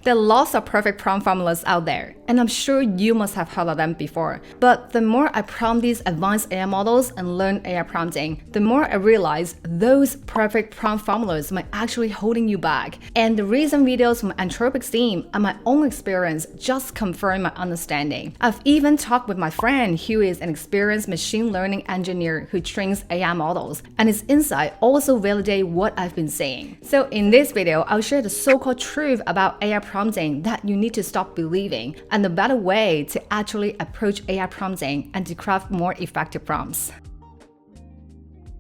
There are lots of perfect prompt formulas out there, and I'm sure you must have heard of them before. But the more I prompt these advanced AI models and learn AI prompting, the more I realize those perfect prompt formulas might actually holding you back. And the recent videos from Anthropic's team and my own experience just confirm my understanding. I've even talked with my friend who is an experienced machine learning engineer who trains AI models, and his insight also validate what I've been saying. So in this video, I'll share the so-called truth about AI prompting that you need to stop believing, and the better way to actually approach AI prompting and to craft more effective prompts.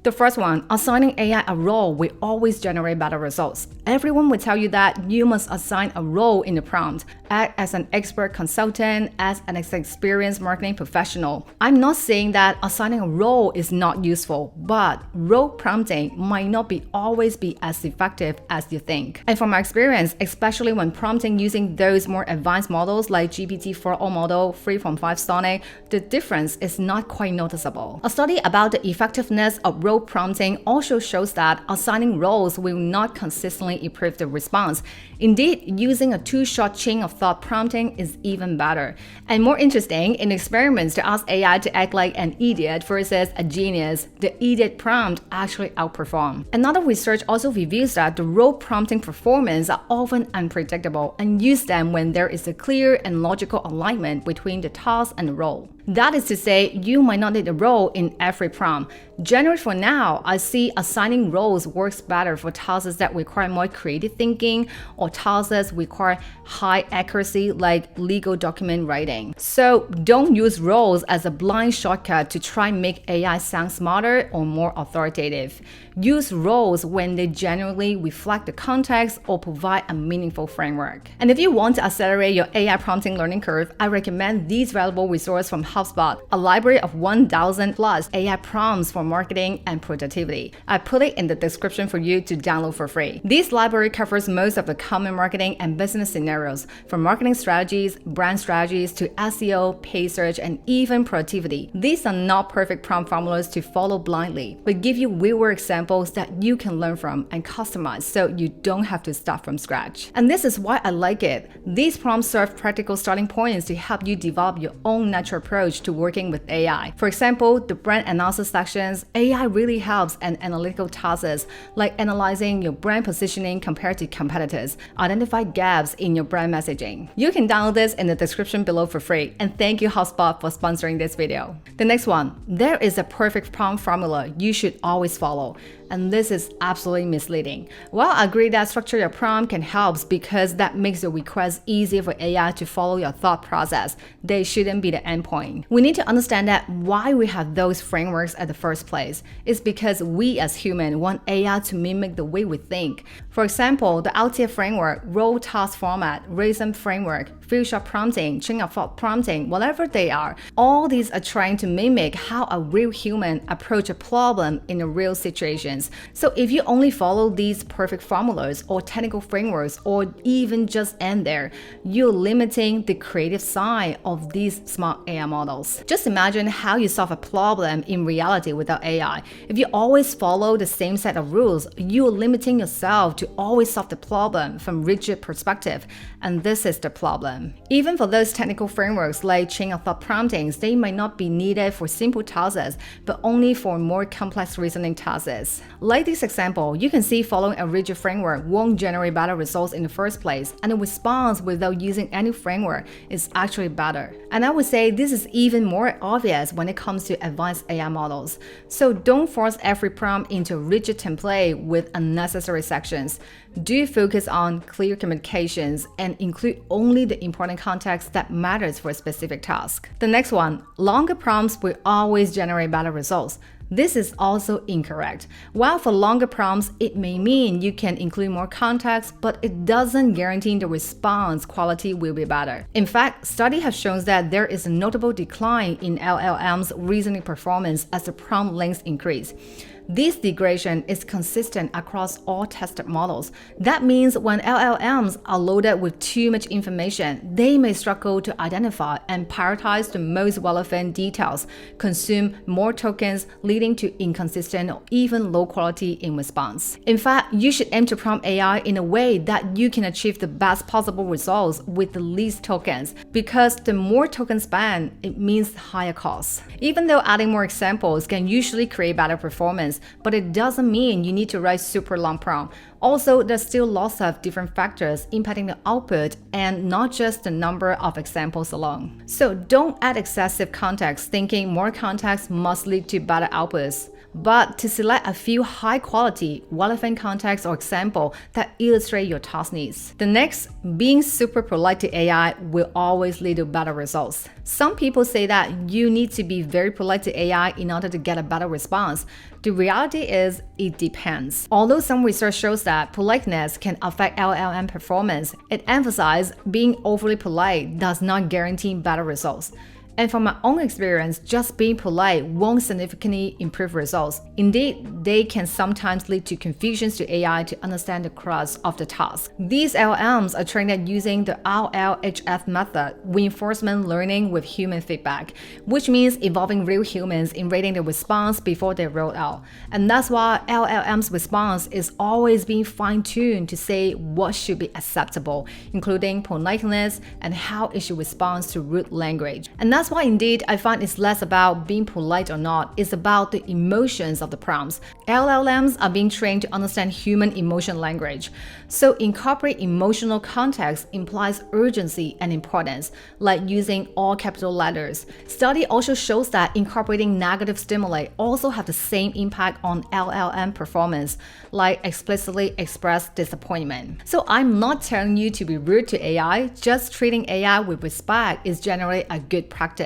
The first one, assigning AI a role will always generate better results. Everyone will tell you that you must assign a role in the prompt, act as an expert consultant, as an experienced marketing professional. I'm not saying that assigning a role is not useful, but role prompting might not always be as effective as you think. And from my experience, especially when prompting using those more advanced models like GPT-4o model, 3.5 Sonic, the difference is not quite noticeable. A study about the effectiveness of role prompting also shows that assigning roles will not consistently improve the response. Indeed, using a two-shot chain of thought prompting is even better. And more interesting, in experiments to ask AI to act like an idiot versus a genius, the idiot prompt actually outperformed. Another research also reveals that the role prompting performance are often unpredictable, and use them when there is a clear and logical alignment between the task and the role. That is to say, you might not need a role in every prompt. Generally for now, I see assigning roles works better for tasks that require more creative thinking or tasks that require high accuracy like legal document writing. So don't use roles as a blind shortcut to try and make AI sound smarter or more authoritative. Use roles when they genuinely reflect the context or provide a meaningful framework. And if you want to accelerate your AI prompting learning curve, I recommend these valuable resources from HubSpot, a library of 1,000 plus AI prompts for marketing and productivity. I put it in the description for you to download for free. This library covers most of the common marketing and business scenarios, from marketing strategies, brand strategies, to SEO, paid search, and even productivity. These are not perfect prompt formulas to follow blindly, but give you real-world examples that you can learn from and customize so you don't have to start from scratch. And this is why I like it. These prompts serve practical starting points to help you develop your own natural approach to working with AI. For example, the brand analysis sections, AI really helps in analytical tasks like analyzing your brand positioning compared to competitors, identify gaps in your brand messaging. You can download this in the description below for free, and thank you HubSpot for sponsoring this video. The next one, there is a perfect prompt formula you should always follow. And this is absolutely misleading. While I agree that structure your prompt can help because that makes your request easier for AI to follow your thought process, they shouldn't be the endpoint. We need to understand that why we have those frameworks at the first place is because we as humans want AI to mimic the way we think. For example, the LTF framework, role task format, RAISM framework, few-shot prompting, chain of thought prompting, whatever they are, all these are trying to mimic how a real human approach a problem in a real situation. So if you only follow these perfect formulas or technical frameworks or even just end there, you're limiting the creative side of these smart AI models. Just imagine how you solve a problem in reality without AI. If you always follow the same set of rules, you're limiting yourself to always solve the problem from rigid perspective, and this is the problem. Even for those technical frameworks like chain of thought promptings, they might not be needed for simple tasks, but only for more complex reasoning tasks. Like this example, you can see following a rigid framework won't generate better results in the first place, and the response without using any framework is actually better. And I would say this is even more obvious when it comes to advanced AI models. So don't force every prompt into a rigid template with unnecessary sections. Do focus on clear communications and include only the important context that matters for a specific task. The next one, longer prompts will always generate better results. This is also incorrect. While for longer prompts, it may mean you can include more context, but it doesn't guarantee the response quality will be better. In fact, studies have shown that there is a notable decline in LLM's reasoning performance as the prompt lengths increase. This degradation is consistent across all tested models. That means when LLMs are loaded with too much information, they may struggle to identify and prioritize the most relevant details, consume more tokens, leading to inconsistent or even low quality in response. In fact, you should aim to prompt AI in a way that you can achieve the best possible results with the least tokens, because the more token spent, it means higher costs. Even though adding more examples can usually create better performance, but it doesn't mean you need to write super long prompt. Also, there's still lots of different factors impacting the output and not just the number of examples alone. So don't add excessive context thinking more context must lead to better outputs, but to select a few high-quality, relevant contexts or example that illustrate your task needs. The next, being super polite to AI will always lead to better results. Some people say that you need to be very polite to AI in order to get a better response. The reality is, it depends. Although some research shows that politeness can affect LLM performance, it emphasizes being overly polite does not guarantee better results. And from my own experience, just being polite won't significantly improve results. Indeed, they can sometimes lead to confusions to AI to understand the crux of the task. These LLMs are trained using the RLHF method, reinforcement learning with human feedback, which means involving real humans in rating the response before they're rolled out. And that's why LLM's response is always being fine-tuned to say what should be acceptable, including politeness and how it should respond to rude language. And that's why indeed I find it's less about being polite or not, it's about the emotions of the prompts. LLMs are being trained to understand human emotion language. So incorporate emotional context implies urgency and importance, like using all capital letters. Study also shows that incorporating negative stimuli also have the same impact on LLM performance, like explicitly expressed disappointment. So I'm not telling you to be rude to AI, just treating AI with respect is generally a good practice.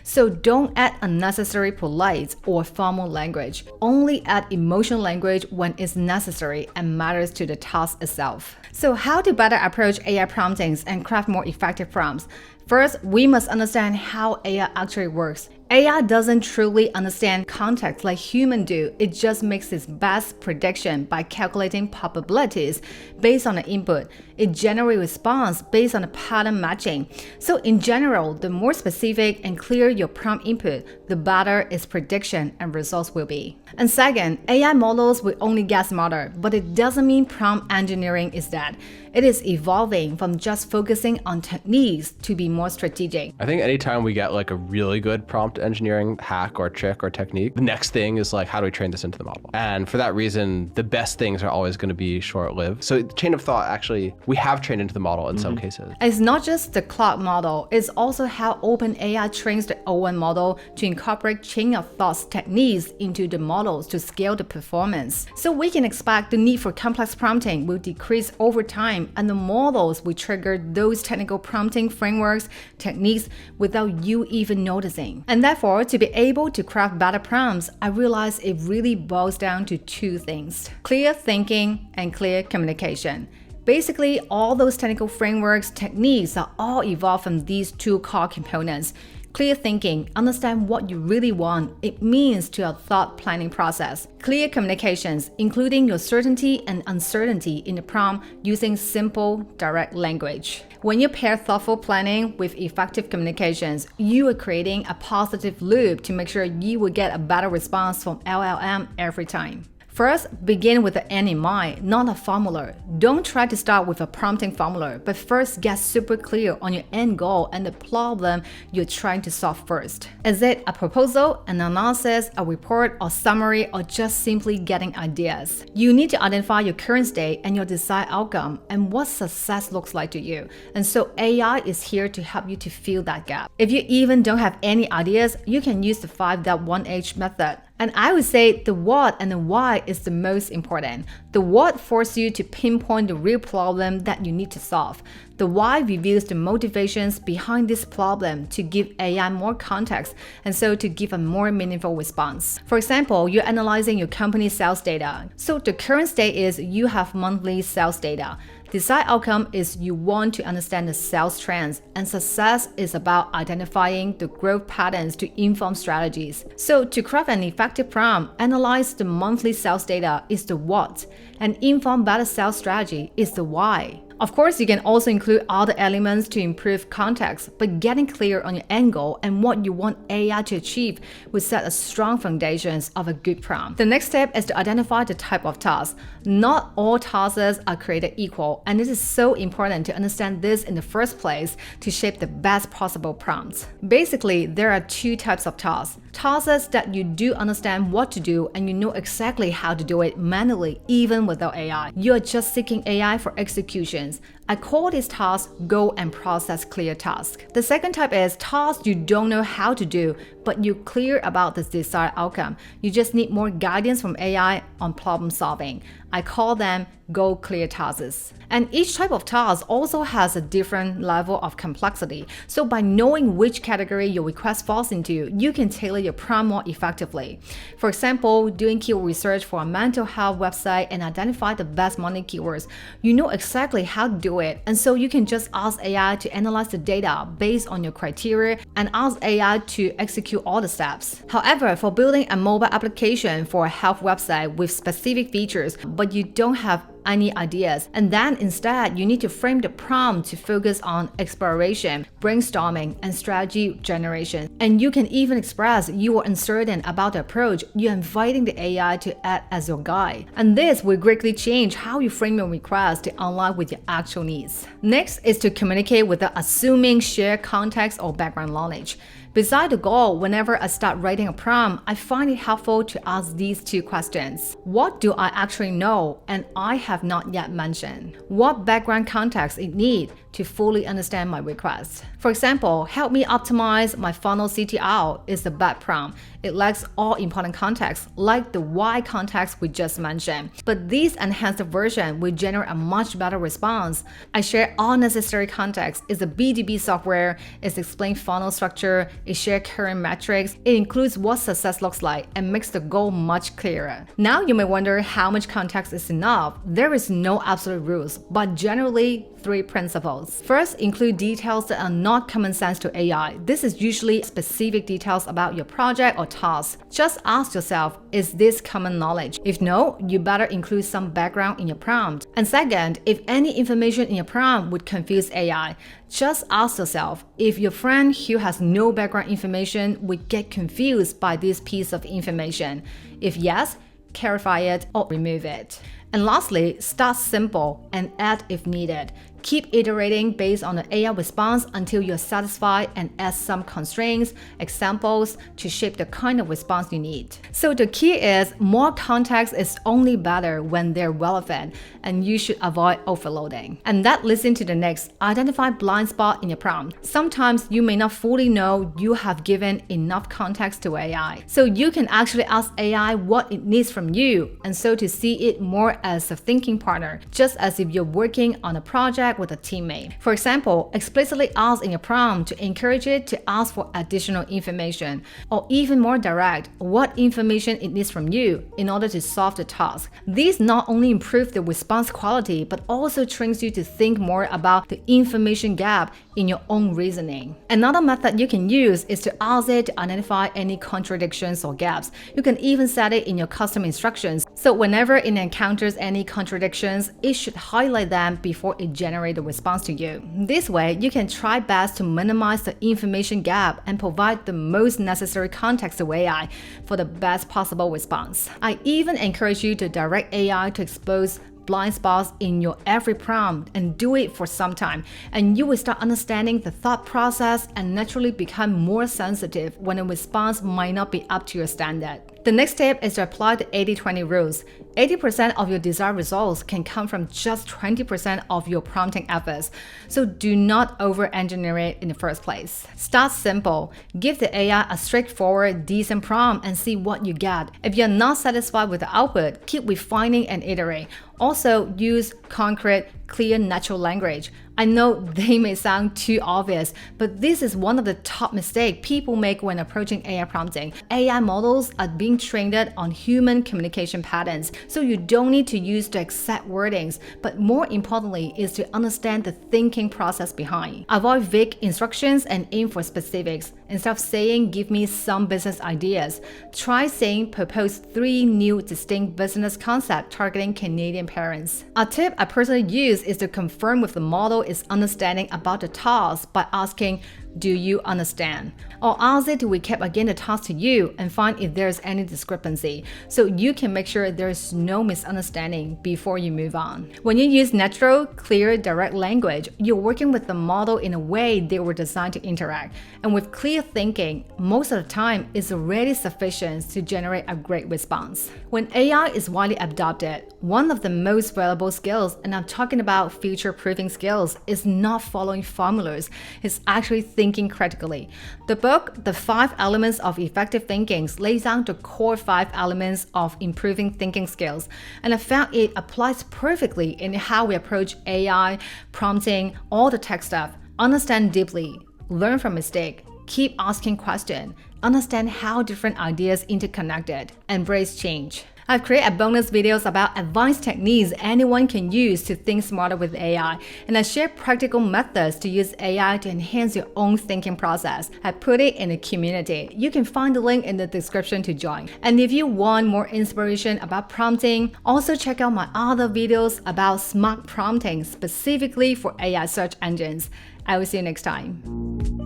So don't add unnecessary polite or formal language. Only add emotional language when it's necessary and matters to the task itself. So how to better approach AI promptings and craft more effective prompts? First, we must understand how AI actually works. AI doesn't truly understand context like humans do. It just makes its best prediction by calculating probabilities based on the input. It generates response based on the pattern matching. So in general, the more specific and clear your prompt input, the better its prediction and results will be. And second, AI models will only get smarter, but it doesn't mean prompt engineering is dead. It is evolving from just focusing on techniques to be more strategic. I think anytime we get like a really good prompt engineering hack or trick or technique, the next thing is like, how do we train this into the model? And for that reason, the best things are always going to be short-lived. So chain of thought, actually, we have trained into the model in some cases. It's not just the cloud model, it's also how OpenAI trains the O1 model to incorporate chain of thoughts techniques into the models to scale the performance. So we can expect the need for complex prompting will decrease over time, and the models will trigger those technical prompting frameworks, techniques without you even noticing. And therefore, to be able to craft better prompts, I realized it really boils down to two things: clear thinking and clear communication. Basically, all those technical frameworks, techniques are all evolved from these two core components. Clear thinking, understand what you really want, it means to a thought planning process. Clear communications, including your certainty and uncertainty in the prompt using simple, direct language. When you pair thoughtful planning with effective communications, you are creating a positive loop to make sure you will get a better response from LLM every time. First, begin with the end in mind, not a formula. Don't try to start with a prompting formula, but first get super clear on your end goal and the problem you're trying to solve first. Is it a proposal, an analysis, a report, or summary, or just simply getting ideas? You need to identify your current state and your desired outcome and what success looks like to you. And so AI is here to help you to fill that gap. If you even don't have any ideas, you can use the 5-1H method. And I would say the what and the why is the most important. The what forces you to pinpoint the real problem that you need to solve. The why reveals the motivations behind this problem to give AI more context and so to give a more meaningful response. For example, you're analyzing your company's sales data. So the current state is you have monthly sales data. Desired outcome is you want to understand the sales trends, and success is about identifying the growth patterns to inform strategies. So to craft an effective prompt, analyze the monthly sales data is the what, and inform better sales strategy is the why. Of course, you can also include other elements to improve context, but getting clear on your end goal and what you want AI to achieve will set a strong foundations of a good prompt. The next step is to identify the type of task. Not all tasks are created equal, and it is so important to understand this in the first place to shape the best possible prompts. Basically, there are two types of tasks. Tasks that you do understand what to do and you know exactly how to do it manually, even without AI. You are just seeking AI for executions. I call this task go and process clear task. The second type is tasks you don't know how to do, but you're clear about the desired outcome. You just need more guidance from AI on problem solving. I call them go clear tasks. And each type of task also has a different level of complexity. So by knowing which category your request falls into, you can tailor your prompt more effectively. For example, doing keyword research for a mental health website and identify the best money keywords. You know exactly how to do it, and so you can just ask AI to analyze the data based on your criteria and ask AI to execute all the steps. However, for building a mobile application for a health website with specific features, but you don't have any ideas, and then instead you need to frame the prompt to focus on exploration, brainstorming, and strategy generation. And you can even express you are uncertain about the approach. You're inviting the AI to act as your guide, and this will greatly change how you frame your request to align with your actual needs. Next is to communicate without assuming shared context or background knowledge. Beside the goal, whenever I start writing a prompt, I find it helpful to ask these two questions. What do I actually know and I have not yet mentioned? What background context it needs to fully understand my request? For example, help me optimize my funnel CTR is a bad prompt. It lacks all important context, like the why context we just mentioned. But this enhanced version will generate a much better response. I share all necessary context. It's a B2B software, it's explained funnel structure, it shares current metrics, it includes what success looks like, and makes the goal much clearer. Now you may wonder how much context is enough. There is no absolute rules, but generally 3 principles. First, include details that are not common sense to AI. This is usually specific details about your project or task. Just ask yourself, is this common knowledge? If no, you better include some background in your prompt. And second, if any information in your prompt would confuse AI, just ask yourself if your friend who has no background information would get confused by this piece of information. If yes, clarify it or remove it. And lastly, start simple and add if needed. Keep iterating based on the AI response until you're satisfied and add some constraints, examples to shape the kind of response you need. So the key is more context is only better when they're relevant, and you should avoid overloading. And that leads into the next, identify blind spot in your prompt. Sometimes you may not fully know you have given enough context to AI. So you can actually ask AI what it needs from you, and so to see it more as a thinking partner, just as if you're working on a project with a teammate. For example, explicitly ask in your prompt to encourage it to ask for additional information, or even more direct, what information it needs from you in order to solve the task. These not only improve the response quality, but also trains you to think more about the information gap in your own reasoning. Another method you can use is to ask it to identify any contradictions or gaps. You can even set it in your custom instructions, so whenever it encounters any contradictions, it should highlight them before it generates the response to you. This way, you can try best to minimize the information gap and provide the most necessary context to AI for the best possible response. I even encourage you to direct AI to expose blind spots in your every prompt and do it for some time, and you will start understanding the thought process and naturally become more sensitive when a response might not be up to your standard. The next step is to apply the 80-20 rules. 80% of your desired results can come from just 20% of your prompting efforts, so do not over-engineer it in the first place. Start simple. Give the AI a straightforward, decent prompt and see what you get. If you're not satisfied with the output, keep refining and iterate. Also, use concrete, clear, natural language. I know they may sound too obvious, but this is one of the top mistakes people make when approaching AI prompting. AI models are being trained on human communication patterns, so you don't need to use the exact wordings, but more importantly is to understand the thinking process behind. Avoid vague instructions and aim for specifics. Instead of saying, give me some business ideas, try saying, propose 3 new distinct business concepts targeting Canadian parents. A tip I personally use is to confirm with the model its understanding about the task by asking, do you understand? Or ask it to recap again the task to you and find if there's any discrepancy, so you can make sure there's no misunderstanding before you move on. When you use natural, clear, direct language, you're working with the model in a way they were designed to interact. And with clear thinking, most of the time it's already sufficient to generate a great response. When AI is widely adopted, one of the most valuable skills, and I'm talking about future-proofing skills, is not following formulas, it's actually thinking critically. The book, The 5 Elements of Effective Thinking, lays down the core 5 elements of improving thinking skills, and I found it applies perfectly in how we approach AI, prompting, all the tech stuff. Understand deeply, learn from mistake, keep asking questions, understand how different ideas interconnected, embrace change. I've created bonus videos about advanced techniques anyone can use to think smarter with AI, and I share practical methods to use AI to enhance your own thinking process. I put it in the community. You can find the link in the description to join. And if you want more inspiration about prompting, also check out my other videos about smart prompting specifically for AI search engines. I will see you next time.